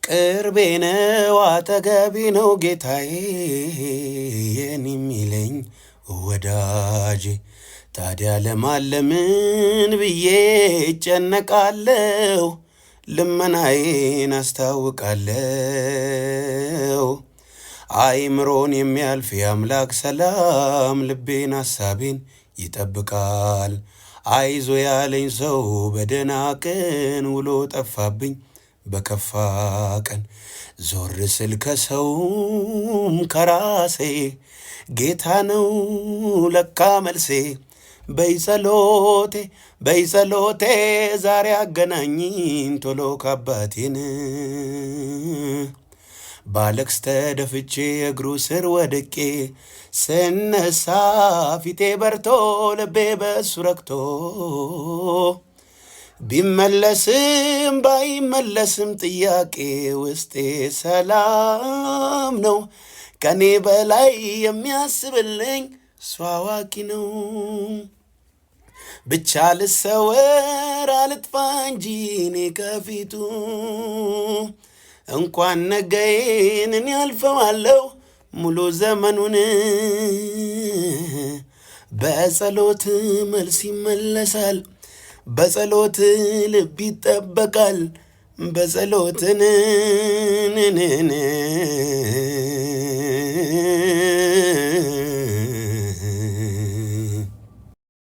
ቅርቤ ነው አጠገቤ ነው ጌታዬ የኔ የሚለኝ ወዳጄ ታዲያ ለማለምን ብዬ እጨነቃለሁ ልመናዬን አስታውቃለሁ አይምሮን የሚያልፍ የአምላክ ሰላም ልቤን ሐሳቤን ይጠብቃል አይዞ ያለኝ ሰው በደህና ቀን ውሎ ጠፋብኝ በከፋ ቀን ዞር ስል ከሰውም ከራሴ ጌታ ነው ለካ መልሴ በይጸሎቴ ዛሬ አገናኝኝ ቶሎ ካባቴን ባለቅስ ተደፍቼ እግሩ ስር ወድቄ ስነሳ ፊቴ በርቶ ልቤ በሱ ረክቶ ቢመለስም ባይመለስም ጥያቄ ውስጤ ሰላም ነው ከኔ በላይ የሚያስብልኝ እሱ አዋቂ ነው ብቻ ልሰወር አልጥፋ እንጂ እኔ ከፊቱ እንኳን ነገዬን እኔ አልፈዋለሁ ሙሉ ዘመኑን በጸሎት መልስ ይመለሳል በጸሎት ልብ ይጠበቃል በጸሎትን